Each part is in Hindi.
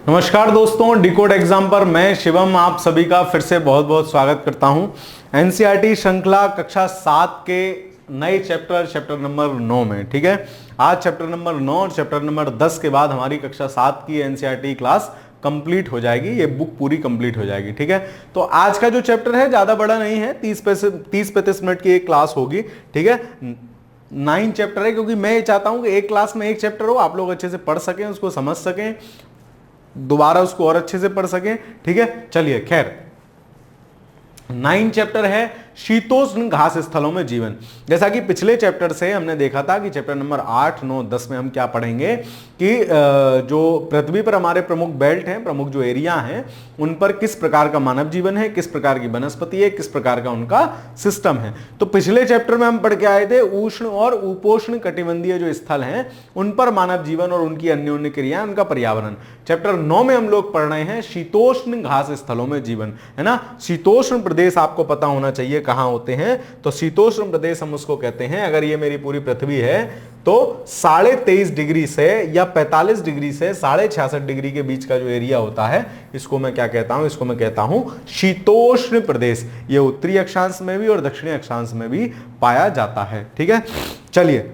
नमस्कार दोस्तों, डिकोड एग्जाम पर मैं शिवम आप सभी का फिर से बहुत बहुत स्वागत करता हूं। एनसीईआरटी श्रृंखला कक्षा 7 के नए चैप्टर नंबर 9 में। ठीक है, आज चैप्टर नंबर 9 और चैप्टर नंबर 10 के बाद हमारी कक्षा 7 की एनसीईआरटी क्लास कंप्लीट हो जाएगी, ये बुक पूरी कंप्लीट हो जाएगी। ठीक है, तो आज का जो चैप्टर है ज्यादा बड़ा नहीं है, 30-35 मिनट की एक क्लास होगी। ठीक है, 9 चैप्टर है, क्योंकि मैं ये चाहता हूं कि एक क्लास में एक चैप्टर हो, आप लोग अच्छे से पढ़ सकें, उसको समझ सकें, दोबारा उसको और अच्छे से पढ़ सकें। ठीक है, चलिए खैर 9 चैप्टर है शीतोष्ण घास स्थलों में जीवन। जैसा कि पिछले चैप्टर से हमने देखा था कि चैप्टर नंबर 8, 9, 10 में हम क्या पढ़ेंगे कि जो पृथ्वी पर हमारे प्रमुख बेल्ट हैं, प्रमुख जो एरिया हैं, उन पर किस प्रकार का मानव जीवन है, किस प्रकार की वनस्पति है, किस प्रकार का उनका सिस्टम है। तो पिछले चैप्टर में हम पढ़ के आए थे उष्ण और उपोष्ण कटिबंधीय जो स्थल हैं उन पर मानव जीवन और उनकी अन्योन्य क्रिया, उनका पर्यावरण। चैप्टर 9 में हम लोग पढ़ रहे हैं शीतोष्ण घास स्थलों में जीवन, है ना। शीतोष्ण प्रदेश आपको पता होना चाहिए कहां होते हैं, तो शीतोष्ण प्रदेश हम उसको कहते हैं, अगर ये मेरी पूरी पृथ्वी है तो 23.5 डिग्री से या 45 डिग्री से 66.5 डिग्री के बीच का जो एरिया होता है, इसको मैं क्या कहता हूं, इसको मैं कहता हूं शीतोष्ण प्रदेश। ये उत्तरी अक्षांश में भी और दक्षिणी अक्षांश में भी पाया जाता है। ठीक है, चलिए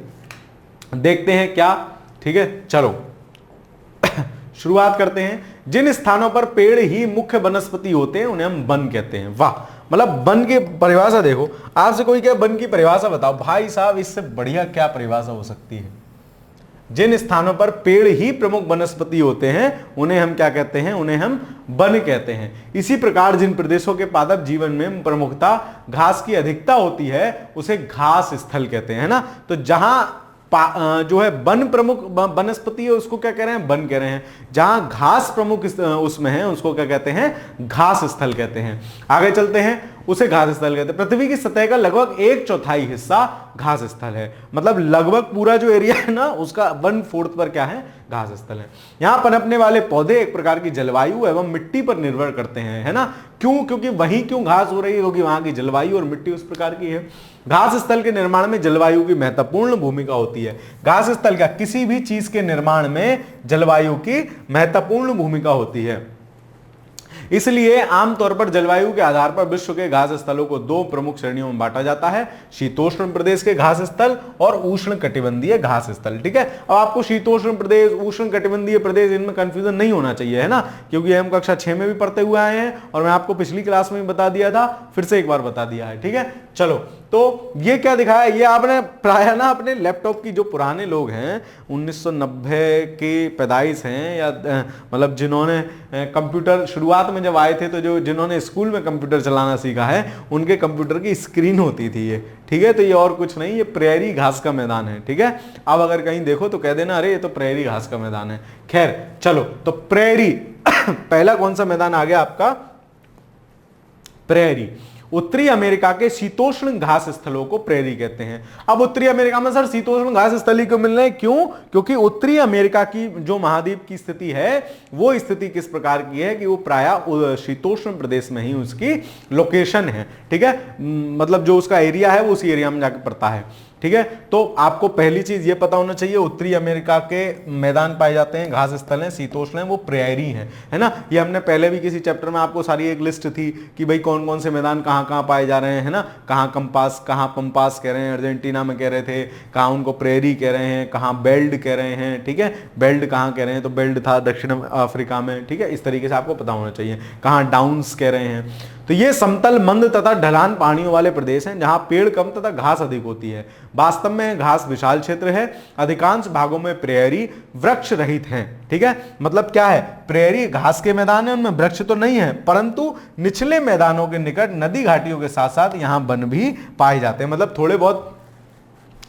देखते हैं क्या। ठीक है, चलो शुरुआत करते हैं। जिन स्थानों पर पेड़ ही मुख्य वनस्पति होते हैं उन्हें हम वन कहते हैं। वाह, मतलब वन की परिभाषा देखो, आपसे कोई क्या वन की परिभाषा बताओ भाई साहब, इससे बढ़िया क्या परिभाषा हो सकती है। जिन स्थानों पर पेड़ ही प्रमुख वनस्पति होते हैं उन्हें हम क्या कहते हैं, उन्हें हम वन कहते हैं। इसी प्रकार जिन प्रदेशों के पादप जीवन में प्रमुखता घास की अधिकता होती है उसे घास स्थल कहते हैं, है ना। तो जहां जो है वन प्रमुख वनस्पति है उसको क्या कह रहे हैं, वन कह रहे हैं। जहां घास प्रमुख उसमें है उसको क्या कहते हैं, घास स्थल कहते हैं। आगे चलते हैं, उसे घास स्थल कहते हैं। पृथ्वी की सतह का लगभग 1/4 हिस्सा घास स्थल है, मतलब लगभग पूरा जो एरिया है ना उसका 1/4 पर क्या है, घास स्थल है। यहां पनपने वाले पौधे एक प्रकार की जलवायु एवं मिट्टी पर निर्भर करते हैं, है ना। क्यों, क्योंकि वहीं क्यों घास हो रही है, क्योंकि वहां की जलवायु और मिट्टी उस प्रकार की है। घास स्थल के निर्माण में जलवायु की महत्वपूर्ण भूमिका होती है। घास स्थल का किसी भी चीज के निर्माण में जलवायु की महत्वपूर्ण भूमिका होती है। इसलिए आमतौर पर जलवायु के आधार पर विश्व के घास स्थलों को 2 प्रमुख श्रेणियों में बांटा जाता है, शीतोष्ण प्रदेश के घास स्थल और उष्ण कटिबंधीय घास स्थल। ठीक है, अब आपको शीतोष्ण प्रदेश, उष्ण कटिबंधीय प्रदेश, इनमें कंफ्यूजन नहीं होना चाहिए, है ना, क्योंकि हम कक्षा 6 में भी पढ़ते हुए आए हैं और मैं आपको पिछली क्लास में भी बता दिया था, फिर से एक बार बता दिया है। ठीक है, चलो तो ये क्या दिखाया, ये आपने प्राय ना अपने लैपटॉप की, जो पुराने लोग हैं 1990 की पैदाइश हैं या मतलब जिन्होंने कंप्यूटर शुरुआत में जब आए थे, तो जो जिन्होंने स्कूल में कंप्यूटर चलाना सीखा है उनके कंप्यूटर की स्क्रीन होती थी ये। ठीक है, तो ये और कुछ नहीं, ये प्रेयरी घास का मैदान है। ठीक है, अब अगर कहीं देखो तो कह देना अरे ये तो प्रेयरी घास का मैदान है। खैर चलो, तो प्रेयरी पहला कौन सा मैदान आ गया आपका, प्रेयरी। उत्तरी अमेरिका के शीतोष्ण घास स्थलों को प्रेयरी कहते हैं। अब उत्तरी अमेरिका में सर शीतोष्ण घास स्थल ही क्यों मिल रहे हैं, क्यों, क्योंकि उत्तरी अमेरिका की जो महाद्वीप की स्थिति है वो स्थिति किस प्रकार की है कि वो प्रायः शीतोष्ण प्रदेश में ही उसकी लोकेशन है। ठीक है, मतलब जो उसका एरिया है वो उसी एरिया में जाकर पड़ता है। ठीक है, तो आपको पहली चीज ये पता होना चाहिए, उत्तरी अमेरिका के मैदान पाए जाते हैं, घास स्थल हैं, शीतोष्ण हैं, वो प्रेयरी हैं, है ना। ये हमने पहले भी किसी चैप्टर में आपको सारी एक लिस्ट थी कि भाई कौन कौन से मैदान कहाँ कहाँ पाए जा रहे हैं, है ना। कहाँ पंपास कह रहे हैं, अर्जेंटीना में कह रहे थे, कहाँ उनको प्रेयरी कह रहे हैं, कहाँ बेल्ट कह रहे हैं। ठीक है, बेल्ट कहाँ कह रहे हैं, तो बेल्ट था दक्षिण अफ्रीका में। ठीक है, इस तरीके से आपको पता होना चाहिए, कहाँ डाउन्स कह रहे हैं। तो ये समतल, मंद तथा ढलान पहाड़ियों वाले प्रदेश हैं जहां पेड़ कम तथा घास अधिक होती है। वास्तव में घास विशाल क्षेत्र है, अधिकांश भागों में प्रेयरी वृक्ष रहित हैं। ठीक है, मतलब क्या है, प्रेयरी घास के मैदान है, उनमें वृक्ष तो नहीं है, परंतु निचले मैदानों के निकट नदी घाटियों के साथ साथ यहां वन भी पाए जाते हैं। मतलब थोड़े बहुत,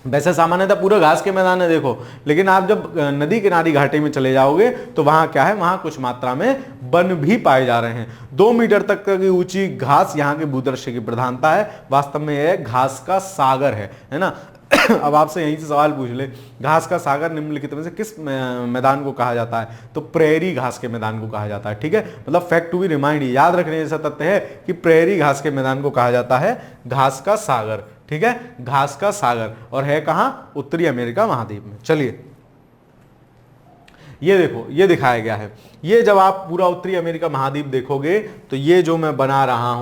वैसे सामान्यतः पूरा घास के मैदान है देखो, लेकिन आप जब नदी किनारी घाटी में चले जाओगे तो वहां क्या है, वहां कुछ मात्रा में वन भी पाए जा रहे हैं। 2 मीटर तक की ऊंची घास यहाँ के भूदृश्य की प्रधानता है। वास्तव में यह घास का सागर है ना। अब आपसे यहीं से सवाल पूछ ले, घास का सागर निम्नलिखित में से किस मैदान को कहा जाता है, तो प्रेयरी घास के मैदान को कहा जाता है। ठीक है, मतलब फैक्ट टू बी रिमाइंड, याद रखने जैसा तथ्य है कि प्रेयरी घास के मैदान को कहा जाता है घास का सागर। ठीक है, घास का सागर, और है कहां, उत्तरी अमेरिका महाद्वीप में। चलिए ये देखो, ये दिखाया गया है। ये जब आप पूरा उत्तरी अमेरिका महाद्वीप देखोगे तो ये जो मैं बना रहा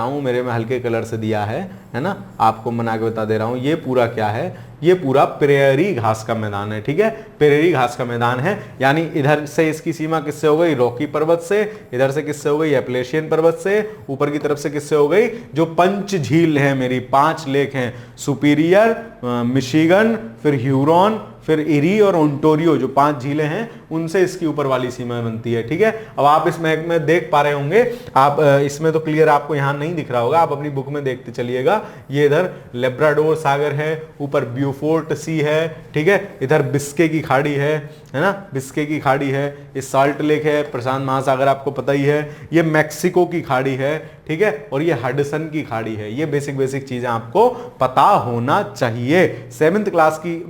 हूं, मेरे में हल्के कलर से दिया है ना, आपको बना के बता दे रहा हूं। ये पूरा क्या है, ये पूरा प्रेयरी घास का मैदान है, ठीक है, प्रेयरी घास का मैदान है। यानी इधर से इसकी सीमा किससे हो गई, रॉकी पर्वत से, इधर से किससे हो गई, एपलेशियन पर्वत से, ऊपर की तरफ से किससे हो गई, जो पंच झील है मेरी, 5 लेक हैं, सुपीरियर, मिशिगन, फिर ह्यूरॉन, फिर इरी और ओंटारियो, जो 5 झीलें हैं, उनसे इसकी ऊपर वाली सीमा बनती है, ठीक है। अब आप इस मैप में देख पा रहे होंगे, आप इसमें तो क्लियर आपको यहां नहीं दिख रहा होगा, आप अपनी बुक में देखते चलिएगा। ये इधर लेब्राडोर सागर है, ऊपर ब्यूफोर्ट सी है, ठीक है, इधर बिस्के की खाड़ी है ना, बिस्के की खाड़ी है, ये साल्ट लेक है, प्रशांत महासागर आपको पता ही है, ये मैक्सिको की खाड़ी है, ठीक है, और ये हडसन की खाड़ी है। ये बेसिक चीजें आपको पता होना चाहिए। 7th क्लास की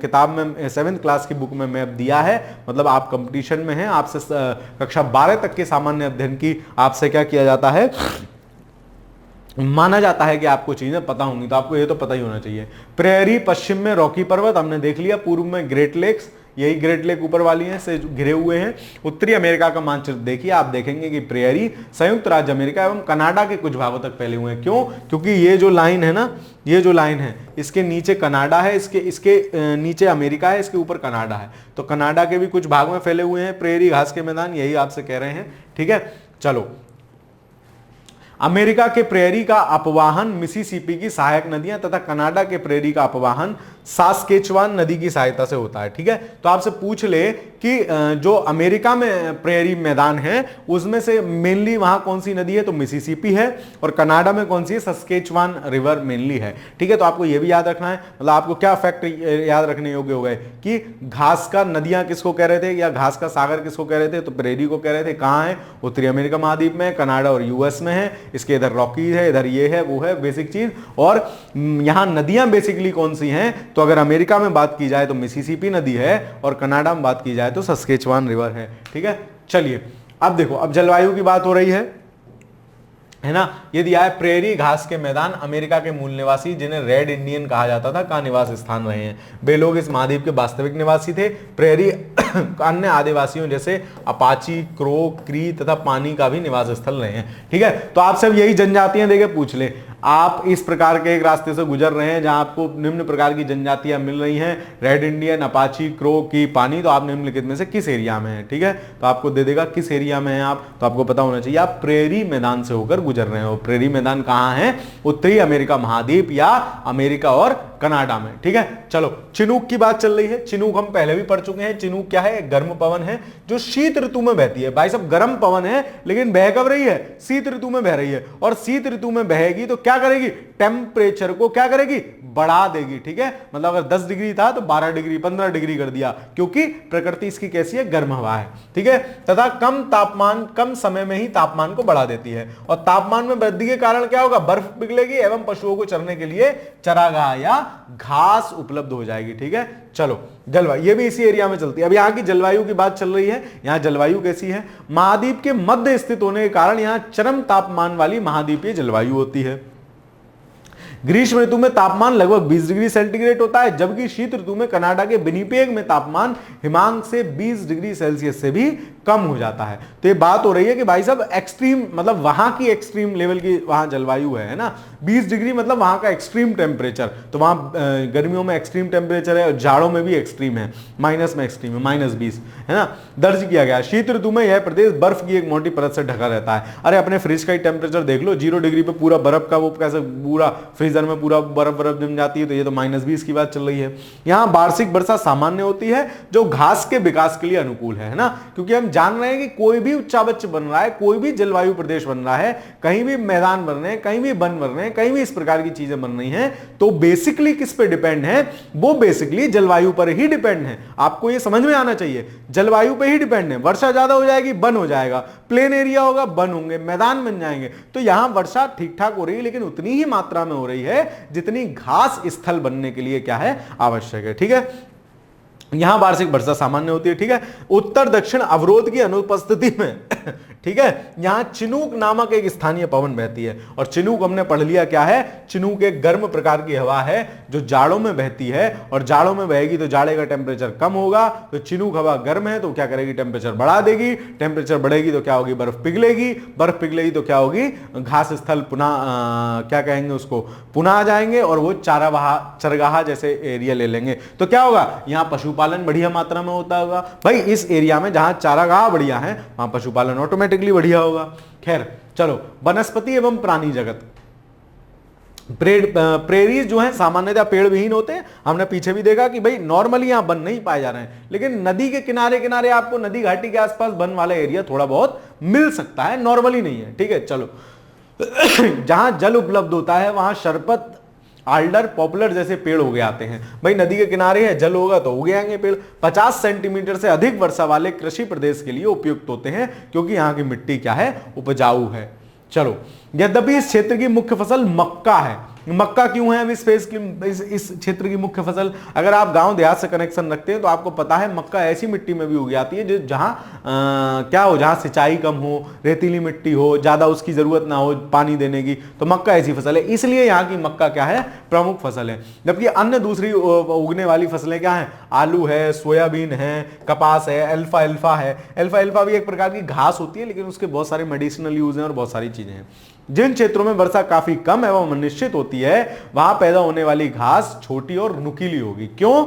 किताब में, 7th क्लास की बुक में मैप दिया है, मतलब आप कंपटीशन में हैं, आपसे कक्षा 12 तक के सामान्य अध्ययन की आपसे क्या किया जाता है, माना जाता है कि आपको चीजें पता होंगी, तो आपको ये तो पता ही होना चाहिए। प्रेयरी पश्चिम में रॉकी पर्वत हमने देख लिया, पूर्व में ग्रेट लेक्स, यही ग्रेट लेक ऊपर वाली हैं से घिरे हुए हैं। उत्तरी अमेरिका का मानचित्र देखिए, आप देखेंगे कि प्रेयरी संयुक्त राज्य अमेरिका एवं कनाडा के कुछ भागों तक फैले हुए हैं। क्यों? क्योंकि ये जो लाइन है ना, ये जो लाइन है, इसके नीचे कनाडा है, इसके नीचे अमेरिका है, इसके ऊपर कनाडा है, तो कनाडा के भी कुछ भाग में फैले हुए हैं प्रेयरी घास के मैदान, यही आपसे कह रहे हैं, ठीक है। चलो, अमेरिका के प्रेयरी का अपवाहन मिसिसिपी की सहायक नदियां तथा कनाडा के प्रेयरी का अपवाहन सास्केचुआन नदी की सहायता से होता है, ठीक है। तो आपसे पूछ ले कि जो अमेरिका में प्रेयरी मैदान है उसमें से मेनली वहां कौन सी नदी है, तो मिसिसिपी है, और कनाडा में कौन सी है, सास्केचुआन रिवर मेनली है, ठीक है। तो आपको यह भी याद रखना है, मतलब आपको क्या फैक्ट याद रखने योग्य हो गए कि घास का नदियां किसको कह रहे थे, या घास का सागर किसको कह रहे थे, तो प्रेयरी को कह रहे थे। कहां है, उत्तरी अमेरिका महाद्वीप में, कनाडा और यूएस में है, इसके इधर रॉकीज है, इधर ये है, वो है, बेसिक चीज। और यहां नदियां बेसिकली कौन सी हैं, तो अगर अमेरिका में बात की जाए तो मिसिसिपी नदी है, और कनाडा में बात की जाए तो सस्केचुआन रिवर है, ठीक है। चलिए अब देखो, अब जलवायु की बात हो रही है ना। ये दिया है प्रेयरी घास के मैदान अमेरिका के मूल निवासी जिन्हें रेड इंडियन कहा जाता था का निवास स्थान रहे हैं। वे लोग इस महाद्वीप के वास्तविक निवासी थे। प्रेयरी अन्य आदिवासियों जैसे अपाची, क्रो, क्री तथा पानी का भी निवास स्थल रहे हैं, ठीक है। तो आप सब यही जनजातियां देके पूछ ले, आप इस प्रकार के एक रास्ते से गुजर रहे हैं जहां आपको निम्न प्रकार की जनजातियां मिल रही हैं, रेड इंडियन, अपाची, क्रो, की, पानी, तो आप निम्नलिखित में से किस एरिया में हैं, ठीक है। तो आपको दे देगा किस एरिया में हैं आप, तो आपको पता होना चाहिए आप प्रेयरी मैदान से होकर गुजर रहे हो। प्रेयरी मैदान कहां है, उत्तरी अमेरिका महाद्वीप या अमेरिका और कनाडा में, ठीक है। चलो, चिनूक की बात चल रही है। चिनूक हम पहले भी पढ़ चुके हैं। चिनूक क्या है, गर्म पवन है जो शीत ऋतु में बहती है। भाई साहब, गर्म पवन है लेकिन बह कब रही है, शीत ऋतु में बह रही है, और शीत ऋतु में बहेगी तो क्या करेगी, टेम्परेचर को क्या करेगी, बढ़ा देगी, ठीक है। मतलब अगर 10 डिग्री था तो 12 डिग्री 15 डिग्री कर दिया, क्योंकि प्रकृति इसकी कैसी है, गर्म हवा है, ठीक है। तथा कम तापमान, कम समय में ही तापमान को बढ़ा देती है, और तापमान में वृद्धि के कारण क्या होगा, बर्फ पिघलेगी एवं पशुओं को चरने के लिए चारागाह या घास उपलब्ध हो जाएगी, ठीक है। चलो, जलवायु, ये भी इसी एरिया में चलती है। अब यहाँ की जलवायु की बात चल रही है। यहाँ जलवायु कैसी है, महाद्वीप के मध्य स्थित होने के कारण यहाँ चरम तापमान वाली महाद्वीपीय जलवायु होती है। ग्रीष्म ऋतु में तापमान लगभग 20 डिग्री सेंटीग्रेड होता है, जबकि शीत ऋतु में कनाडा के विनिपेग में तापमान हिमांक से 20 डिग्री सेल्सियस से भी कम हो जाता है। तो ये बात हो रही है कि भाई साहब एक्सट्रीम, मतलब वहां की एक्सट्रीम लेवल की वहां जलवायु है ना। 20 डिग्री मतलब वहां का एक्सट्रीम टेम्परेचर, तो वहां गर्मियों में एक्सट्रीम टेम्परेचर है और जाड़ों में भी एक्सट्रीम है, माइनस में एक्सट्रीम है, -20 है ना, दर्ज किया गया। शीत ऋतु में यह प्रदेश बर्फ की एक मोटी परत से ढका रहता है। अरे अपने फ्रिज का ही टेम्परेचर देख लो, 0 डिग्री पे पूरा बर्फ का वो कैसे पूरा फ्रीजर में पूरा बर्फ जम जाती है, तो ये तो -20 की बात चल रही है। यहाँ वार्षिक वर्षा सामान्य होती है जो घास के विकास के लिए अनुकूल है ना, क्योंकि हम जान रहे हैं कि कोई भी उच्चावच बन रहा है, कोई भी जलवायु प्रदेश बन रहा है, कहीं भी मैदान बन रहे हैं, कहीं भी वन बन रहे हैं, कहीं भी इस प्रकार की चीजें बन रही हैं, तो बेसिकली किस पे डिपेंड है, वो बेसिकली जलवायु पर ही डिपेंड है। आपको ये समझ में आना चाहिए, जलवायु पे ही डिपेंड है। वर्षा ज्यादा हो जाएगी, वन हो जाएगा, प्लेन एरिया होगा, वन होंगे, मैदान बन जाएंगे। तो यहां वर्षा ठीक ठाक हो रही है, लेकिन उतनी ही मात्रा में हो रही है जितनी घास स्थल बनने के लिए क्या है, आवश्यक है, ठीक है। यहां वार्षिक वर्षा सामान्य होती है, ठीक है। उत्तर दक्षिण अवरोध की अनुपस्थिति में ठीक है। यहां चिनूक नामक एक स्थानीय पवन बहती है, और चिनूक हमने पढ़ लिया क्या है, चिनूक एक गर्म प्रकार की हवा है जो जाड़ों में बहती है, और जाड़ों में बहेगी तो जाड़े का टेम्परेचर कम होगा, तो चिनूक हवा गर्म है तो क्या करेगी, टेम्परेचर बढ़ा देगी, टेम्परेचर बढ़ेगी तो क्या होगी, बर्फ पिघलेगी, बर्फ पिघलेगी तो क्या होगी, घास स्थल पुनः क्या कहेंगे उसको, पुनः आ जाएंगे, और वो चरगाहा जैसे एरिया ले लेंगे, तो क्या होगा, यहां पशुपालन बढ़िया मात्रा में होता होगा। भाई इस एरिया में जहां चारागाह बढ़िया है वहां पशुपालन ऑटोमेटिकली बढ़िया होगा। खैर चलो, वनस्पति एवं प्राणी जगत, प्रेरीज जो है सामान्यतः पेड़ विहीन होते हैं। हमने पीछे भी देखा कि भाई नॉर्मली यहां वन नहीं पाए जा रहे हैं, लेकिन नदी के किनारे किनारे आपको, नदी घाटी के आसपास वन वाला एरिया थोड़ा बहुत मिल सकता है, नॉर्मली नहीं है, ठीक है। चलो जहां जल उपलब्ध होता है वहां शरपत, आल्डर, पॉपुलर जैसे पेड़ उगे आते हैं। भाई नदी के किनारे है, जल होगा तो उगे आएंगे पेड़। 50 सेंटीमीटर से अधिक वर्षा वाले कृषि प्रदेश के लिए उपयुक्त होते हैं, क्योंकि यहाँ की मिट्टी क्या है, उपजाऊ है। चलो, यद्यपि इस क्षेत्र की मुख्य फसल मक्का है। मक्का क्यों है अब इस क्षेत्र की मुख्य फसल? अगर आप गांव देहात से कनेक्शन रखते हैं तो आपको पता है मक्का ऐसी मिट्टी में भी उग जाती है जो जहां क्या हो, जहां सिंचाई कम हो, रेतीली मिट्टी हो, ज्यादा उसकी जरूरत ना हो पानी देने की, तो मक्का ऐसी फसल है, इसलिए यहाँ की मक्का क्या है, प्रमुख फसल है। जबकि अन्य दूसरी उगने वाली फसलें क्या है, आलू है, सोयाबीन है, कपास है, अल्फा है। अल्फा भी एक प्रकार की घास होती है, लेकिन उसके बहुत सारे मेडिसिनल यूज हैं और बहुत सारी चीजें हैं। जिन क्षेत्रों में वर्षा काफी कम एवं अनिश्चित होती है वहां पैदा होने वाली घास छोटी और नुकीली होगी। क्यों?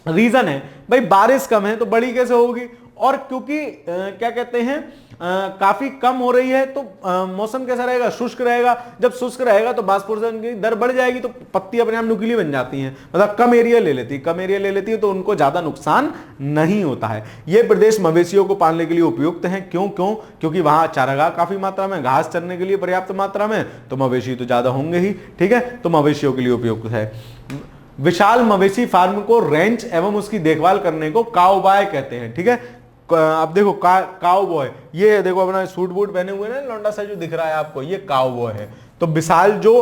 रीजन है भाई बारिश कम है तो बड़ी कैसे होगी, और क्योंकि क्या कहते हैं काफी कम हो रही है तो मौसम कैसा रहेगा, शुष्क रहेगा। जब शुष्क रहेगा तो बाष्पोत्सर्जन की दर बढ़ जाएगी, तो पत्ती अपने आप नुकीली बन जाती हैं, मतलब कम एरिया ले लेती है, तो उनको ज्यादा नुकसान नहीं होता है। ये प्रदेश मवेशियों को पालने के लिए उपयुक्त हैं। क्योंकि वहां चारागाह काफी मात्रा में, घास चरने के लिए पर्याप्त मात्रा में, तो मवेशी तो ज्यादा होंगे ही, ठीक है, तो मवेशियों के लिए उपयुक्त है। विशाल मवेशी फार्म को रेंच एवं उसकी देखभाल करने को काउबॉय कहते हैं, ठीक है। अब देखो काउबॉय, ये देखो अपना सूट बूट पहने हुए ना लौंडा सा जो दिख रहा है आपको, ये काउबॉय है। तो विशाल जो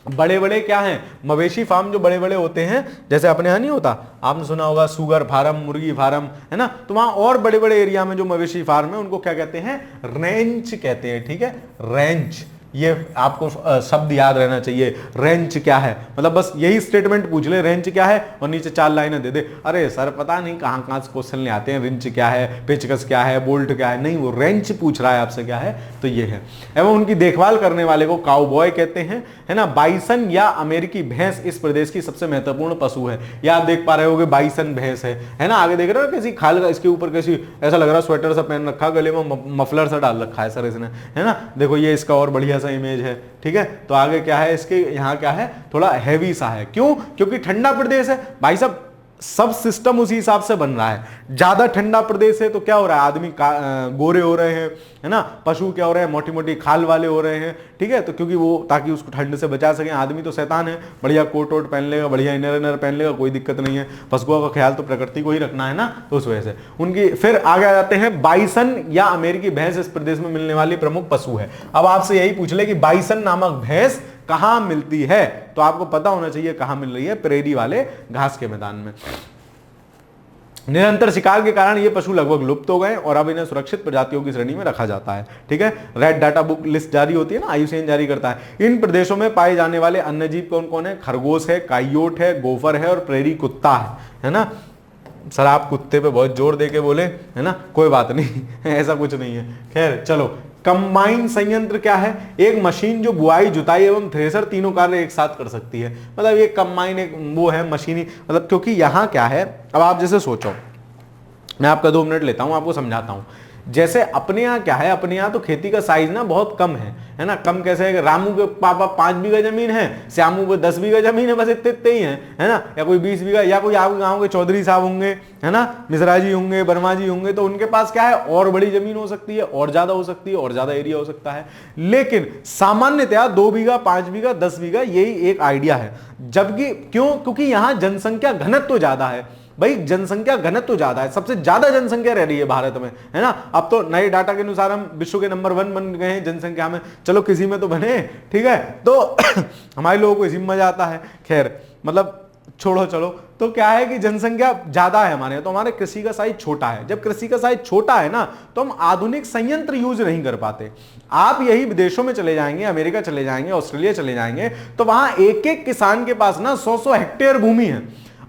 बड़े बड़े क्या हैं, मवेशी फार्म जो बड़े बड़े होते हैं, जैसे अपने यहाँ नहीं होता, आपने सुना होगा सुगर फार्म, मुर्गी फार्म, है ना, तो वहां और बड़े बड़े एरिया में जो मवेशी फार्म है उनको क्या कहते हैं, रेंच कहते हैं, ठीक है, रेंच। ये आपको शब्द याद रहना चाहिए, रेंच क्या है, मतलब बस यही स्टेटमेंट पूछ ले, रेंच क्या है, और नीचे 4 लाइनें दे दे। अरे सर पता नहीं कहां से क्वेश्चन ले आते हैं, रेंच क्या है, पेचकस क्या है, बोल्ट क्या है, नहीं, वो रेंच पूछ रहा है आपसे क्या है, तो ये है। एवं उनकी देखभाल करने वाले को काउबॉय कहते हैं, है ना। बाइसन या अमेरिकी भैंस इस प्रदेश की सबसे महत्वपूर्ण पशु है। या आप देख पा रहे होगे बाइसन भैंस है ना, आगे देख रहे हो कैसी खाल का, इसके ऊपर कैसी, ऐसा लग रहा है स्वेटर सा पहन रखा, गले में मफलर सा डाल रखा है सर इसने, है ना। देखो ये इसका और बढ़िया इमेज है, ठीक है। तो आगे क्या है, इसके यहाँ क्या है, थोड़ा हैवी सा है। क्यों? क्योंकि ठंडा प्रदेश है भाई साहब, सब सिस्टम उसी हिसाब से बन रहा है। ज्यादा ठंडा प्रदेश है तो क्या हो रहा है, आदमी गोरे हो रहे हैं, है ना, पशु क्या हो रहे हैं, मोटी मोटी खाल वाले हो रहे हैं, ठीक है। तो क्योंकि वो ताकि उसको ठंड से बचा सके, आदमी तो शैतान है, बढ़िया कोट वोट पहन लेगा, बढ़िया इनर पहन लेगा, कोई दिक्कत नहीं है। पशुओं का ख्याल तो प्रकृति को ही रखना है ना, तो उस वजह से उनकी। फिर आगे आ जाते हैं, बाइसन या अमेरिकी भैंस इस प्रदेश में मिलने वाली प्रमुख पशु है। अब आपसे यही पूछ ले कि बाइसन नामक भैंस कहां मिलती है, तो आपको पता होना चाहिए कहां मिल रही है, प्रेरी वाले घास के मैदान में। निरंतर शिकार के कारण ये पशु लगभग लुप्त हो गए और अब इन्हें सुरक्षित प्रजातियों की श्रेणी में रखा जाता है, ठीक है। रेड डाटा बुक लिस्ट जारी होती है ना, IUCN जारी करता है। इन प्रदेशों में पाए जाने वाले अन्य जीव कौन कौन है, खरगोश है, काइयोट है, गोफर है और प्रेरी कुत्ता है ना। सर आप कुत्ते पे बहुत जोर दे के बोले, है ना, कोई बात नहीं ऐसा कुछ नहीं है। खैर चलो, कंबाइन संयंत्र क्या है, एक मशीन जो बुआई, जुताई एवं थ्रेसर तीनों कार्य एक साथ कर सकती है। मतलब ये कंबाइन एक वो है मशीनी, मतलब क्योंकि यहाँ क्या है, अब आप जैसे सोचो, मैं आपका 2 मिनट लेता हूँ, आपको समझाता हूँ। जैसे अपने यहाँ क्या है, अपने यहाँ तो खेती का साइज ना बहुत कम है ना। कम कैसे है, रामू के पापा 5 बीघा जमीन है, श्यामू को 10 बीघा जमीन है, बस इतने ही है ना, या कोई 20 बीघा, या कोई आपके गाँव के चौधरी साहब होंगे, है ना, मिश्रा जी होंगे, वर्मा जी होंगे, तो उनके पास क्या है, और बड़ी जमीन हो सकती है, और ज्यादा हो सकती है, और ज्यादा एरिया हो सकता है। लेकिन सामान्यतया 2 बीघा, 5 बीघा, 10 बीघा यही एक आइडिया है। जबकि क्यों? क्योंकि यहाँ जनसंख्या घनत्व तो ज्यादा है भाई, जनसंख्या घनत्व तो ज्यादा है, सबसे ज्यादा जनसंख्या रह रही है भारत में, है ना। अब तो नए डाटा के अनुसार हम विश्व के नंबर 1 बन गए हैं जनसंख्या में, चलो किसी में तो बने, ठीक है। तो हमारे लोगों को इसी में मजा आता है। खैर मतलब छोड़ो चलो, तो क्या है कि जनसंख्या ज्यादा है हमारे यहाँ, तो हमारे कृषि का साइज छोटा है। जब कृषि का साइज छोटा है ना, तो हम आधुनिक संयंत्र यूज नहीं कर पाते। आप यही विदेशों में चले जाएंगे, अमेरिका चले जाएंगे, ऑस्ट्रेलिया चले जाएंगे, तो वहां एक एक किसान के पास ना 100-100 हेक्टेयर भूमि है।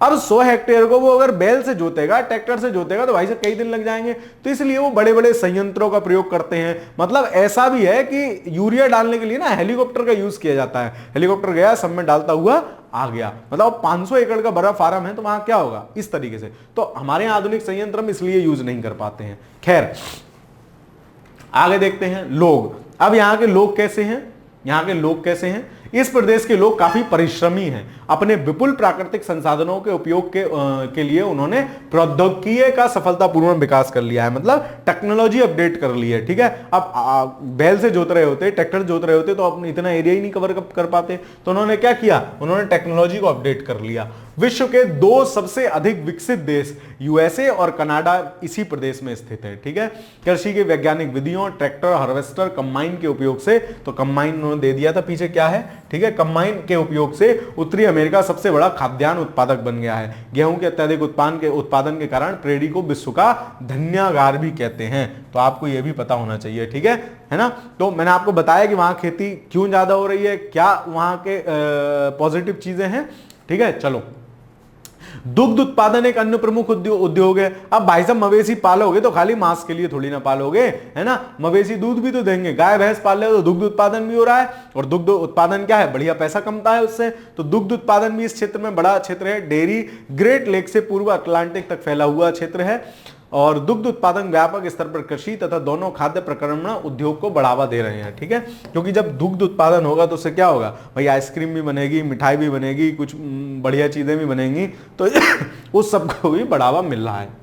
अब 100 हेक्टेयर को वो अगर बैल से जोतेगा, ट्रैक्टर से जोतेगा, तो भाई से कई दिन लग जाएंगे। तो इसलिए वो बड़े बड़े संयंत्रों का प्रयोग करते हैं। मतलब ऐसा भी है कि यूरिया डालने के लिए ना हेलीकॉप्टर का यूज किया जाता है। हेलीकॉप्टर गया, सब में डालता हुआ आ गया। मतलब 500 एकड़ का बड़ा फार्म है, तो वहां क्या होगा, इस तरीके से। तो हमारे यहां आधुनिक संयंत्र हम इसलिए यूज नहीं कर पाते हैं। खैर, आगे देखते हैं लोग। अब यहाँ के लोग कैसे हैं, यहाँ के लोग कैसे हैं। इस प्रदेश के लोग काफी परिश्रमी हैं। अपने विपुल प्राकृतिक संसाधनों के उपयोग के लिए उन्होंने प्रौद्योगिकी का सफलतापूर्वक विकास कर लिया है। मतलब टेक्नोलॉजी अपडेट कर ली है। ठीक है, अब बैल से जोत रहे होते, ट्रैक्टर जोत रहे होते, तो अपने इतना एरिया ही नहीं कवर कर पाते। तो उन्होंने क्या किया, उन्होंने टेक्नोलॉजी को अपडेट कर लिया। विश्व के 2 सबसे अधिक विकसित देश यूएसए और कनाडा इसी प्रदेश में स्थित है। ठीक है, कृषि के वैज्ञानिक विधियों, ट्रैक्टर, हार्वेस्टर, कंबाइन के उपयोग से, तो कंबाइन उन्होंने दे दिया था पीछे क्या है। ठीक है, कंबाइन के उपयोग से उत्तरी अमेरिका सबसे बड़ा खाद्यान्न उत्पादक बन गया है। गेहूं के अत्यधिक उत्पादन के कारण प्रेरी को विश्व का धन्यागार भी कहते हैं। तो आपको यह भी पता होना चाहिए। ठीक है ना। तो मैंने आपको बताया कि वहां खेती क्यों ज्यादा हो रही है, क्या वहां के पॉजिटिव चीजें हैं। ठीक है, चलो। दुग्ध उत्पादन एक अन्य प्रमुख उद्योग है। अब भाई साहब मवेशी पालोगे तो खाली मांस के लिए थोड़ी ना पालोगे, है ना। मवेशी दूध भी तो देंगे। गाय भैंस पाल रहे हो तो दुग्ध उत्पादन भी हो रहा है, और दुग्ध उत्पादन क्या है, बढ़िया पैसा कमता है उससे। तो दुग्ध उत्पादन भी इस क्षेत्र में बड़ा क्षेत्र है। डेयरी ग्रेट लेक से पूर्व अटलांटिक तक फैला हुआ क्षेत्र है, और दुग्ध उत्पादन व्यापक स्तर पर कृषि तथा दोनों खाद्य प्रक्रमण उद्योग को बढ़ावा दे रहे हैं। ठीक है, क्योंकि जब दुग्ध उत्पादन होगा तो उससे क्या होगा भाई, आइसक्रीम भी बनेगी, मिठाई भी बनेगी, कुछ बढ़िया चीजें भी बनेंगी, तो उस सबको भी बढ़ावा मिल रहा है।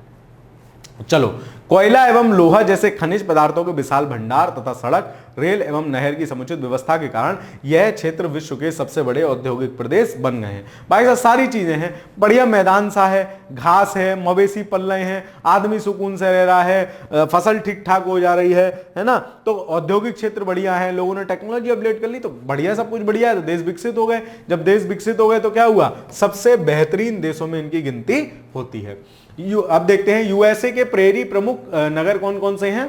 चलो, कोयला एवं लोहा जैसे खनिज पदार्थों के विशाल भंडार तथा सड़क, रेल एवं नहर की समुचित व्यवस्था के कारण यह क्षेत्र विश्व के सबसे बड़े औद्योगिक प्रदेश बन गए हैं। भाई साहब सारी चीजें हैं, बढ़िया मैदान सा है, घास है, मवेशी पल रहे हैं, आदमी सुकून से रह रहा है, फसल ठीक ठाक हो जा रही है ना। तो औद्योगिक क्षेत्र बढ़िया है, लोगों ने टेक्नोलॉजी अपडेट कर ली, तो बढ़िया, सब कुछ बढ़िया है, तो देश विकसित हो गए। जब देश विकसित हो गए तो क्या हुआ, सबसे बेहतरीन देशों में इनकी गिनती होती है। अब देखते हैं यूएसए के प्रेरी प्रमुख नगर कौन कौन से हैं।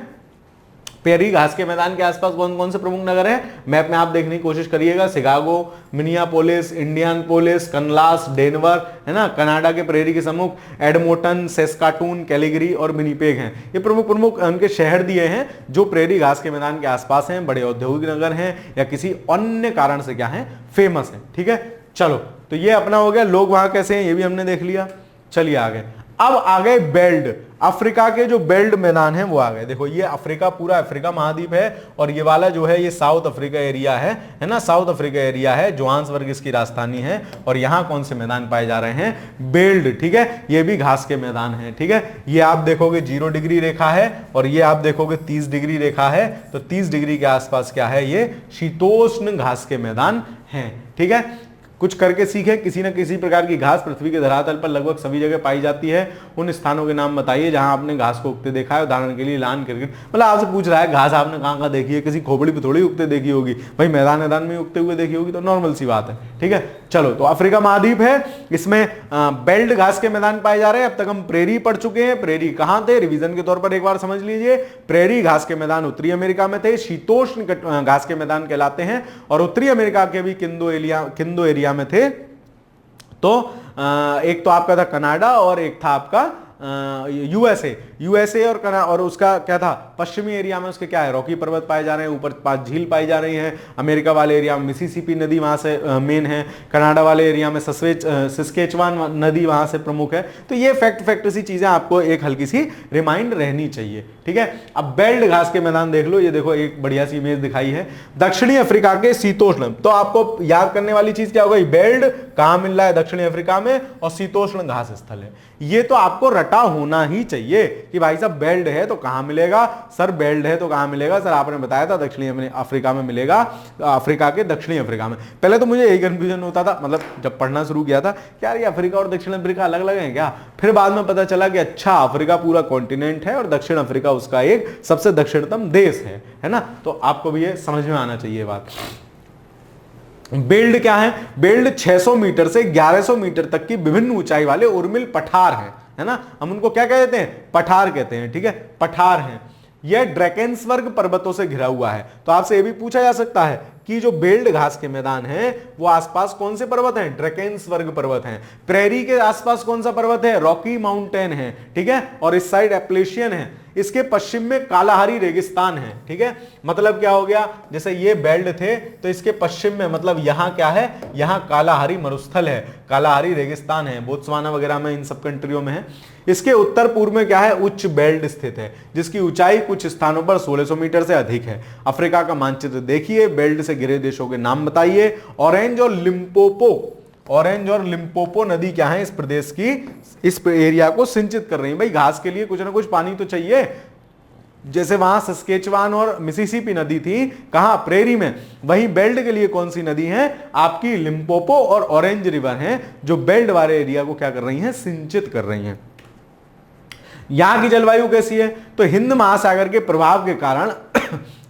प्रेरी घास के मैदान के आसपास कौन कौन से प्रमुख नगर हैं, मैप में आप देखने की कोशिश करिएगा। शिकागो, मिनियापोलिस, इंडियानापोलिस, कनलास, डेनवर, है ना। कनाडा के प्रेरी के सम्मुख एडमोंटन, सेस्काटून, कैलिगरी और विनिपेग हैं। ये प्रमुख उनके शहर दिए हैं जो प्रेरी घास के मैदान के आसपास हैं, बड़े औद्योगिक नगर हैं या किसी अन्य कारण से क्या है, फेमस है। ठीक है, चलो, तो ये अपना हो गया। लोग वहां कैसे हैं ये भी हमने देख लिया। चलिए आगे। अब आ गए बेल्ट, अफ्रीका के जो बेल्ट मैदान है वो आ गए। देखो ये अफ्रीका, पूरा अफ्रीका महाद्वीप है, और ये वाला जो है ये साउथ अफ्रीका एरिया है ना। साउथ अफ्रीका एरिया है, जोहान्सबर्ग इसकी राजधानी है। और यहां कौन से मैदान पाए जा रहे हैं, बेल्ट। ठीक है, ये भी घास के मैदान है। ठीक है, ये आप देखोगे 0 डिग्री रेखा है, और ये आप देखोगे 30 डिग्री रेखा है। तो 30 डिग्री के आसपास क्या है, ये शीतोष्ण घास के मैदान है। ठीक है, कुछ करके सीखें। किसी न किसी प्रकार की घास पृथ्वी के धरातल पर लगभग सभी जगह पाई जाती है। उन स्थानों के नाम बताइए जहां आपने घास को उगते देखा है। उदाहरण के लिए लान क्रिकेट, मतलब आपसे पूछ रहा है घास आपने कहां देखी है, किसी खोपड़ी पे थोड़ी उगते देखी होगी भाई, मैदान में उगते हुए देखी होगी, तो नॉर्मल सी बात है। ठीक है, चलो, तो अफ्रीका महाद्वीप है, इसमें बेल्ट घास के मैदान पाए जा रहे हैं। अब तक हम प्रेरी पढ़ चुके हैं। प्रेरी कहां थे, रिवीजन के तौर पर एक बार समझ लीजिए। प्रेरी घास के मैदान उत्तरी अमेरिका में थे, शीतोष्ण घास के मैदान कहलाते हैं, और उत्तरी अमेरिका के भी किंदो एरिया में थे। तो एक तो आपका था कनाडा और एक था आपका यूएसए और उसका क्या था, पश्चिमी एरिया में उसके क्या है, रॉकी पर्वत पाए जा रहे हैं, ऊपर 5 झील पाई जा रही हैं। अमेरिका वाले एरिया में मिसिसिपी नदी वहां से मेन है। कनाडा वाले एरिया में सस्केचवान नदी वहां से प्रमुख है। तो ये फैक्ट सी चीजें आपको एक हल्की सी रिमाइंड रहनी चाहिए। ठीक है, अब बेल्ट घास के मैदान देख लो। ये देखो एक बढ़िया सी इमेज दिखाई है, दक्षिणी अफ्रीका के शीतोष्ण। तो आपको याद करने वाली चीज क्या होगी, बेल्ट कहां मिल रहा है, दक्षिणी अफ्रीका में, और शीतोष्ण घास स्थल है। ये तो आपको रटा होना ही चाहिए कि भाई साहब बेल्ट है तो कहां मिलेगा, सर बेल्ट है तो कहां मिलेगा, सर आपने बताया था दक्षिणी अफ्रीका में मिलेगा, अफ्रीका के दक्षिणी अफ्रीका में। पहले तो मुझे यही कंफ्यूजन होता था, मतलब जब पढ़ना शुरू किया था कि यार ये अफ्रीका और दक्षिण अफ्रीका अलग अलग हैं क्या। फिर बाद में पता चला कि अच्छा, अफ्रीका पूरा कॉन्टिनेंट है और दक्षिण अफ्रीका उसका एक सबसे दक्षिणतम देश है ना। तो आपको भी ये समझ में आना चाहिए बात। बेल्ट क्या है? बेल्ट 600 मीटर से 1100 मीटर तक की विभिन्न ऊंचाई वाले उर्मिल पठार हैं, है ना। हम उनको क्या कहते हैं? पठार कहते हैं, ठीक है, पठार हैं। यह ड्रैकेंसबर्ग पर्वतों से घिरा हुआ है। तो आपसे यह भी पूछा जा सकता है कि जो बेल्ट घास के मैदान हैं वो आसपास कौन से पर्वत हैं? ड्रैकेंसबर्ग पर्वत हैं। प्रेरी के आसपास कौन सा पर्वत है? रॉकी माउंटेन है, ठीक है, और इस साइड एप्लेशियन है। इसके पश्चिम में कालाहारी रेगिस्तान है, ठीक है। मतलब क्या हो गया? जैसे ये बेल्ट थे तो इसके पश्चिम में मतलब यहां क्या है? यहां कालाहारी मरुस्थल है, कालाहारी रेगिस्तान है, बोत्सवाना वगैरह में, इन सब कंट्रियों में है। इसके उत्तर पूर्व में क्या है? उच्च बेल्ट स्थित है जिसकी ऊंचाई कुछ स्थानों पर 1600 मीटर से अधिक है। अफ्रीका का मानचित्र देखिए, बेल्ट से घिरे देशों के नाम बताइए। ऑरेंज और लिम्पोपो नदी क्या है? इस प्रदेश की, इस एरिया को सिंचित कर रही है। भाई घास के लिए कुछ ना कुछ पानी तो चाहिए। जैसे वहां सस्केचवान और मिसिसिपी नदी थी, कहां? प्रेरी में। वहीं बेल्ट के लिए कौन सी नदी है? आपकी लिम्पोपो और ऑरेंज रिवर हैं, जो बेल्ट वाले एरिया को क्या कर रही हैं? सिंचित कर रही हैं। यहां की जलवायु कैसी है? तो हिंद महासागर के प्रभाव के कारण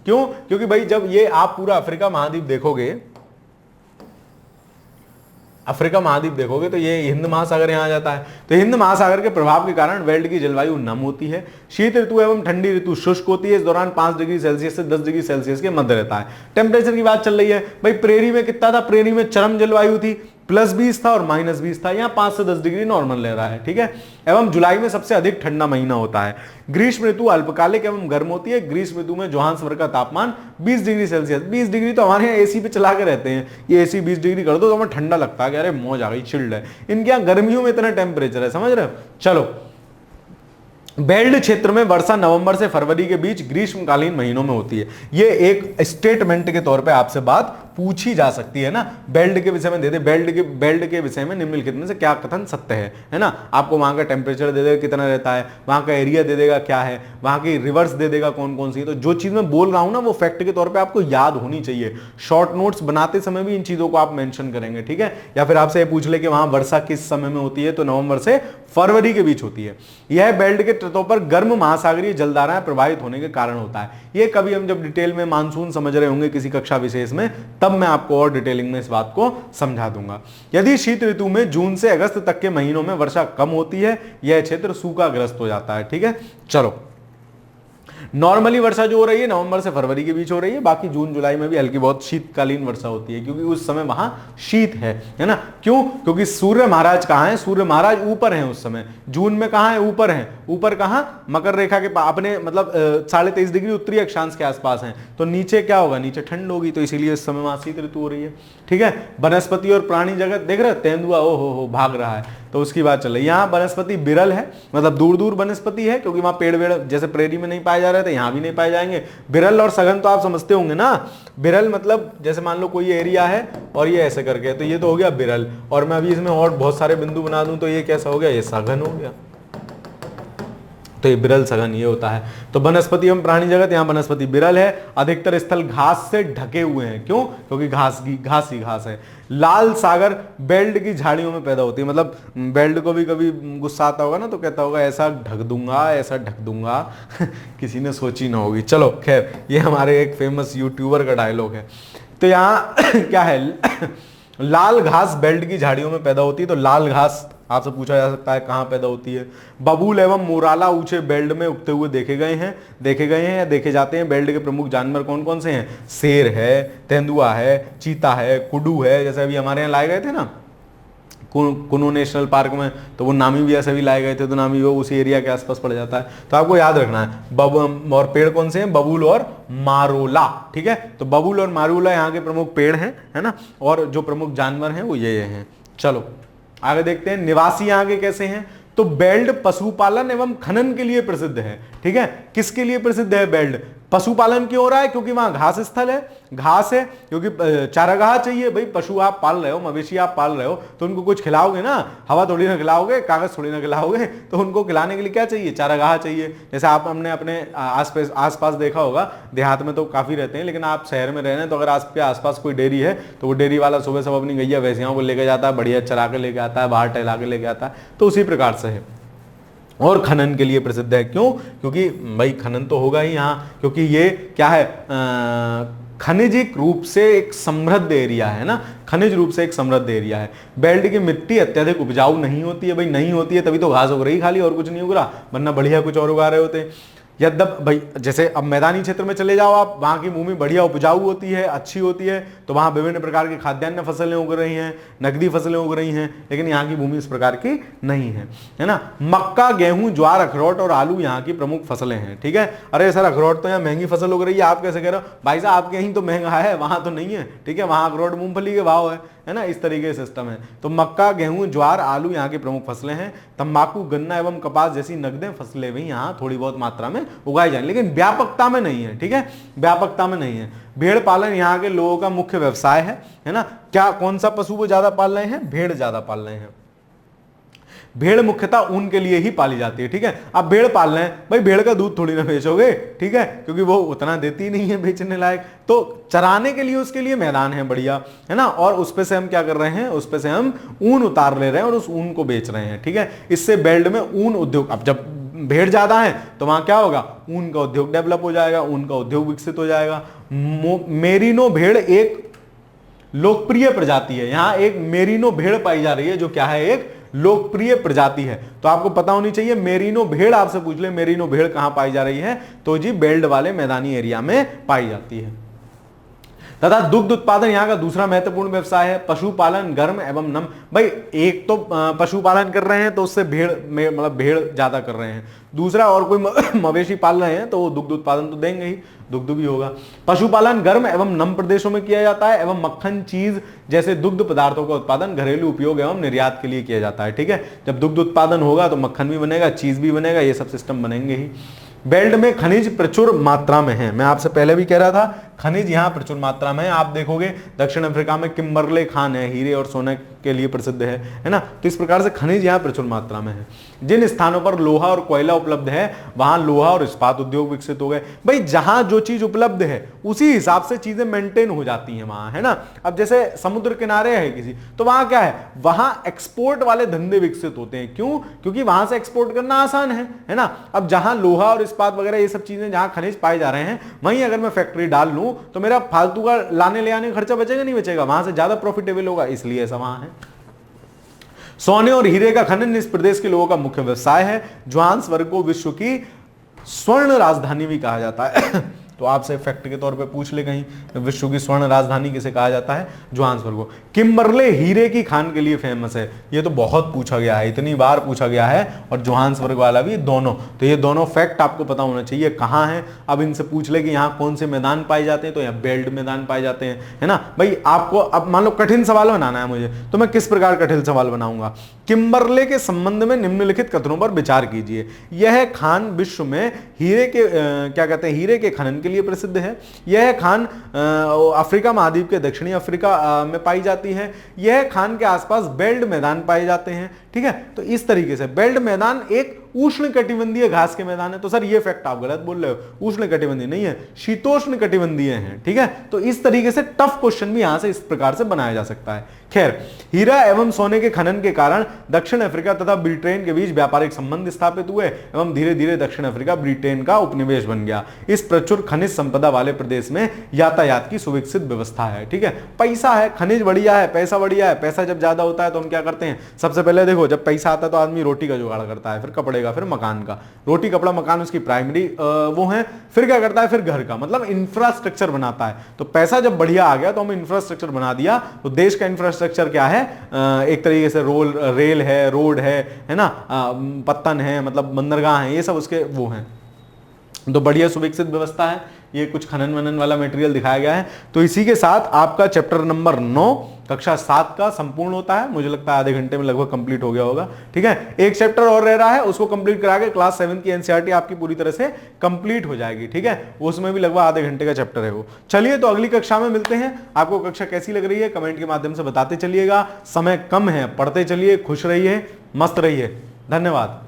क्यों? क्योंकि भाई जब ये आप पूरा अफ्रीका महाद्वीप देखोगे, तो ये हिंद महासागर यहां आ जाता है। तो हिंद महासागर के प्रभाव के कारण बेल्ट की जलवायु नम होती है। शीत ऋतु एवं ठंडी ऋतु शुष्क होती है। इस दौरान 5 डिग्री सेल्सियस से 10 डिग्री सेल्सियस के मध्य रहता है। टेम्परेचर की बात चल रही है भाई, प्रेरी में कितना था? प्रेरी में चरम जलवायु थी, +20 था और -20 था। यहाँ 5 से 10 डिग्री नॉर्मल ले रहा है, ठीक है। एवं जुलाई में सबसे अधिक ठंडा महीना होता है। ग्रीष्म ऋतु अल्पकालिक एवं गर्म होती है। ग्रीष्म ऋतु में जोहान्सबर्ग का तापमान 20 डिग्री सेल्सियस, 20 डिग्री तो हमारे यहाँ एसी पे चला के रहते हैं। ये एसी 20 डिग्री कर दो तो हमें ठंडा लगता है कि अरे मौज आ गई, चिल्ड है। इनके यहाँ गर्मियों में इतना टेम्परेचर है, समझ रहे हो। चलो, बेल्ट क्षेत्र में वर्षा नवंबर से फरवरी के बीच ग्रीष्मकालीन महीनों में होती है। ये एक स्टेटमेंट के तौर पे आपसे बात पूछी जा सकती है ना। बेल्ट के विषय में दे दे, बेल्ट के विषय में निम्नलिखित में से क्या कथन सत्य है ना। आपको वहां का टेम्परेचर दे देगा कितना रहता है, वहां का एरिया दे देगा क्या है, वहां की रिवर्स दे देगा कौन कौन सी। तो जो चीज मैं बोल रहा हूं ना वो फैक्ट के तौर पर आपको याद होनी चाहिए। शॉर्ट नोट्स बनाते समय भी इन चीजों को आप मेंशन करेंगे, ठीक है। या फिर आपसे पूछ ले कि वहां वर्षा किस समय में होती है, तो नवंबर से फरवरी के बीच होती है। यह बेल्ट के तटों पर गर्म महासागरीय जलधाराएं प्रवाहित होने के कारण होता है। ये कभी हम जब डिटेल में मानसून समझ रहे होंगे किसी कक्षा विशेष में, तब मैं आपको और डिटेलिंग में इस बात को समझा दूंगा। यदि शीत ऋतु में जून से अगस्त तक के महीनों में वर्षा कम होती है, यह क्षेत्र सूखाग्रस्त हो जाता है, ठीक है। चलो, नॉर्मली वर्षा जो हो रही है नवंबर से फरवरी के बीच हो रही है। बाकी जून जुलाई में भी हल्की बहुत शीतकालीन वर्षा होती है, क्योंकि उस समय वहां शीत है ना। क्यों? क्योंकि सूर्य महाराज कहां है? सूर्य महाराज ऊपर हैं उस समय। जून में कहां है? ऊपर हैं। ऊपर कहां? मकर रेखा के अपने मतलब 23.5 डिग्री उत्तरी अक्षांश के आसपास हैं। तो नीचे क्या होगा? नीचे ठंड होगी, तो इसीलिए इस समय वहां शीत ऋतु हो रही है, ठीक है। वनस्पति और प्राणी जगत देख रहे, तेंदुआ ओ हो भाग रहा है, तो उसकी बात चल रही है। यहाँ वनस्पति विरल है, मतलब दूर दूर वनस्पति है, क्योंकि वहां पेड़ वेड़ जैसे प्रेरी में नहीं पाए जा रहे थे, यहाँ भी नहीं पाए जाएंगे। विरल और सघन तो आप समझते होंगे ना। विरल मतलब जैसे मान लो कोई एरिया है और ये ऐसे करके, तो ये तो हो गया विरल। और मैं अभी इसमें और बहुत सारे बिंदु बना दूं तो ये कैसा हो गया? ये सघन हो गया। तो ये विरल सघन ये होता है। तो वनस्पति एवं प्राणी जगत, यहाँ वनस्पति विरल है। अधिकतर स्थल घास से ढके हुए हैं। क्यों? क्योंकि घास ही घास है। लाल सागर बेल्ट की झाड़ियों में पैदा होती है। मतलब बेल्ट को भी कभी गुस्सा आता होगा ना, तो कहता होगा ऐसा ढक दूंगा, ऐसा ढक दूंगा। किसी ने सोची ना होगी। चलो खैर, ये हमारे एक फेमस यूट्यूबर का डायलॉग है। तो यहाँ क्या है? लाल घास बेल्ट की झाड़ियों में पैदा होती है। तो लाल घास आपसे पूछा जा सकता है कहां पैदा होती है? बबूल एवं मोराला ऊंचे बेल्ट में उगते हुए देखे गए हैं या देखे जाते हैं। बेल्ट के प्रमुख जानवर कौन कौन से हैं? शेर है, तेंदुआ है, चीता है, कुडू है। जैसे अभी हमारे यहाँ लाए गए थे ना कुनो नेशनल पार्क में, तो वो नामीबिया से भी लाए गए थे, तो नामी वो उसी एरिया के आसपास पड़ जाता है। तो आपको याद रखना है। और पेड़ कौन से हैं? बबूल और मारोला, ठीक है। तो बबूल और मारोला यहाँ के प्रमुख पेड़ हैं, है ना। और जो प्रमुख जानवर हैं वो ये हैं। चलो आगे देखते हैं निवासी यहाँ के कैसे हैं। तो बेल्ट पशुपालन एवं खनन के लिए प्रसिद्ध है, ठीक है। किसके लिए प्रसिद्ध है बेल्ट? पशुपालन क्यों हो रहा है? क्योंकि वहां घास स्थल है, घास है, क्योंकि चारागाह चाहिए। भाई पशु आप पाल रहे हो, मवेशी आप पाल रहे हो, तो उनको कुछ खिलाओगे ना, हवा थोड़ी ना खिलाओगे, कागज थोड़ी ना खिलाओगे, तो उनको खिलाने के लिए क्या चाहिए? चारागाह चाहिए। जैसे आप हमने अपने आसपास देखा होगा, देहात में तो काफी रहते हैं, लेकिन आप शहर में रह रहे हैं तो अगर आपके आसपास कोई डेयरी है तो वो डेयरी वाला सुबह सब अपनी गैया भैंसियों को लेके जाता है, बढ़िया चरा के लेके आता है, बाहर टहला के लेके आता है। तो उसी प्रकार से है। और खनन के लिए प्रसिद्ध है। क्यों? क्योंकि भाई खनन तो होगा ही यहाँ, क्योंकि ये क्या है? खनिजिक रूप से एक समृद्ध एरिया है ना, खनिज रूप से एक समृद्ध एरिया है। बेल्ट की मिट्टी अत्यधिक उपजाऊ नहीं होती है, भाई नहीं होती है तभी तो घास उग रही खाली, और कुछ नहीं उग रहा, वरना बढ़िया कुछ और उगा रहे होते। यद्यप भाई जैसे अब मैदानी क्षेत्र में चले जाओ आप, वहां की भूमि बढ़िया उपजाऊ होती है, अच्छी होती है, तो वहां विभिन्न प्रकार की खाद्यान्न फसलें उग रही हैं, नकदी फसलें उग रही हैं, लेकिन यहाँ की भूमि इस प्रकार की नहीं है ना। मक्का, गेहूं, ज्वार, अखरोट और आलू यहाँ की प्रमुख फसलें हैं, ठीक है। अरे सर अखरोट तो यहाँ महंगी फसल उग रही है, आप कैसे कह रहे हो? भाई साहब आपके यहीं तो महंगा है, वहां तो नहीं है, ठीक है, वहां अखरोट मूंगफली के भाव है ना, इस तरीके से सिस्टम है। तो मक्का, गेहूं, ज्वार, आलू यहाँ की प्रमुख फसलें हैं। तंबाकू, गन्ना एवं कपास जैसी नकदी फसलें भी यहाँ थोड़ी बहुत मात्रा में उगाई जाए, लेकिन व्यापकता में नहीं है, ठीक है, व्यापकता में नहीं है। भेड़ पालन यहाँ के लोगों का मुख्य व्यवसाय है ना। क्या कौन सा पशु वो ज्यादा पाल रहे हैं? भेड़ ज्यादा पाल रहे हैं। भेड़ मुख्यतः ऊन के लिए ही पाली जाती है, ठीक है। आप भेड़ पाल रहे हैं, भाई भेड़ का दूध थोड़ी ना बेचोगे, ठीक है, क्योंकि वो उतना देती नहीं है बेचने लायक, तो चराने के लिए उसके लिए मैदान है बढ़िया, है ना, और उस पे से हम क्या कर रहे हैं, उस पे से हम ऊन उतार ले रहे हैं और उस ऊन को बेच रहे हैं, ठीक है। इससे बेल्ट में ऊन उद्योग, अब जब भेड़ ज्यादा है तो वहां क्या होगा, ऊन का उद्योग डेवलप हो जाएगा, ऊन का उद्योग विकसित हो जाएगा। मेरिनो भेड़ एक लोकप्रिय प्रजाति है, यहां एक मेरिनो भेड़ पाई जा रही है, जो क्या है, एक लोकप्रिय प्रजाति है। तो आपको पता होनी चाहिए, मेरिनो भेड़ आपसे पूछ ले मेरिनो भेड़ कहां पाई जा रही है, तो जी बेल्ट वाले मैदानी एरिया में पाई जाती है। तथा दुग्ध उत्पादन यहाँ का दूसरा महत्वपूर्ण व्यवसाय है। पशुपालन गर्म एवं नम, भाई एक तो पशुपालन कर रहे हैं तो उससे भेड़ मतलब भेड़ ज्यादा कर रहे हैं, दूसरा और कोई मवेशी पाल रहे हैं तो वो दुग्ध उत्पादन तो देंगे ही, दुग्ध भी होगा। पशुपालन गर्म एवं नम प्रदेशों में किया जाता है एवं मक्खन, चीज जैसे दुग्ध पदार्थों का उत्पादन घरेलू उपयोग एवं निर्यात के लिए किया जाता है, ठीक है। जब दुग्ध उत्पादन होगा तो मक्खन भी बनेगा, चीज भी बनेगा, ये सब सिस्टम बनेंगे ही। बेल्ट में खनिज प्रचुर मात्रा में है, मैं आपसे पहले भी कह रहा था, खनिज यहाँ प्रचुर मात्रा में है। आप देखोगे दक्षिण अफ्रीका में किम्बरले खान है, हीरे और सोने के लिए प्रसिद्ध है ना। तो इस प्रकार से खनिज यहाँ प्रचुर मात्रा में है। जिन स्थानों पर लोहा और कोयला उपलब्ध है वहां लोहा और इस्पात उद्योग विकसित हो गए। भाई जहां जो चीज उपलब्ध है उसी हिसाब से चीजें मेंटेन हो जाती हैं वहां, है ना। अब जैसे समुद्र किनारे है किसी, तो वहां क्या है, वहां एक्सपोर्ट वाले धंधे विकसित होते हैं। क्यों? क्योंकि वहां से एक्सपोर्ट करना आसान है ना। अब जहां लोहा और इस्पात वगैरह ये सब चीजें जहां खनिज पाए जा रहे हैं, वहीं अगर मैं फैक्ट्री डाल लूं तो मेरा फालतू का लाने ले आने का खर्चा बचेगा नहीं बचेगा, वहां से ज्यादा प्रॉफिटेबल होगा, इसलिए ऐसा वहां है। सोने और हीरे का खनन इस प्रदेश के लोगों का मुख्य व्यवसाय है। जोहान्सबर्ग को विश्व की स्वर्ण राजधानी भी कहा जाता है। तो आपसे फैक्ट के तौर पे पूछ ले कहीं, विश्व की स्वर्ण राजधानी किसे कहा जाता है? जोहान्सबर्ग को। किम्बरले हीरे की खान के लिए फेमस है, ये तो बहुत पूछा गया है, इतनी बार पूछा गया है, और जोहान्सबर्ग वाला भी दोनों, तो ये दोनों फैक्ट आपको पता होना चाहिए कहाँ है। अब इनसे पूछ ले कि यहाँ कौन से मैदान पाए जाते हैं, तो यहाँ बेल्ट मैदान पाए जाते हैं, है ना। भाई आपको अब मान लो कठिन सवाल बनाना है मुझे, तो मैं किस प्रकार कठिन सवाल बनाऊंगा? किम्बरले के संबंध में निम्नलिखित कथनों पर विचार कीजिए। यह खान विश्व में हीरे के क्या कहते हैं, हीरे के खनन के लिए प्रसिद्ध है। यह खान अफ्रीका महाद्वीप के दक्षिणी अफ्रीका में पाई जाती है। यह खान के आसपास बेल्ट मैदान पाए जाते हैं, ठीक है। तो इस तरीके से बेल्ट मैदान एक उष्ण कटिबंधीय घास के मैदान है। तो सर ये फैक्ट आप गलत बोल रहे हो, उष्ण कटिबंधीय नहीं है, शीतोष्ण कटिबंधीय है, ठीक है। तो इस तरीके से टफ क्वेश्चन भी यहां से इस प्रकार से बनाया जा सकता है। खैर, हीरा एवं सोने के खनन के कारण दक्षिण अफ्रीका तथा ब्रिटेन के बीच व्यापारिक संबंध स्थापित हुए एवं धीरे धीरे दक्षिण अफ्रीका ब्रिटेन का उपनिवेश बन गया। इस प्रचुर खनिज संपदा वाले प्रदेश में यातायात की सुविकसित व्यवस्था है, ठीक है। पैसा है, खनिज बढ़िया है, पैसा बढ़िया है। पैसा जब ज्यादा होता है तो हम क्या करते हैं, सबसे पहले देखो जब पैसा आता है तो आदमी रोटी का जुगाड़ करता है, फिर कपड़े का, फिर मकान का। रोटी कपड़ा मकान उसकी प्राइमरी वो है। फिर क्या करता है, फिर घर का, मतलब इंफ्रास्ट्रक्चर बनाता है। तो पैसा जब बढ़िया आ गया तो हम इंफ्रास्ट्रक्चर बना दिया। तो देश का इंफ्रास्ट्रक्चर क्या है, एक तरीके से रेल है, रोड है ना, पत्तन है, मतलब बंदरगाह है, ये सब उसके वो हैं। तो बढ़िया सुविकसित व्यवस्था है। ये कुछ खनन वनन वाला मटेरियल दिखाया गया है। तो इसी के साथ आपका चैप्टर नंबर 9 कक्षा 7 का संपूर्ण होता है। मुझे लगता है आधे घंटे में लगभग कंप्लीट हो गया होगा, ठीक है। एक चैप्टर और रह रहा है, उसको कंप्लीट करा के क्लास 7 की एनसीईआरटी आपकी पूरी तरह से कंप्लीट हो जाएगी, ठीक है। उसमें भी लगभग आधे घंटे का चैप्टर है वो। चलिए तो अगली कक्षा में मिलते हैं। आपको कक्षा कैसी लग रही है कमेंट के माध्यम से बताते चलिएगा। समय कम है, पढ़ते चलिए, खुश रहिए, मस्त रहिए। धन्यवाद।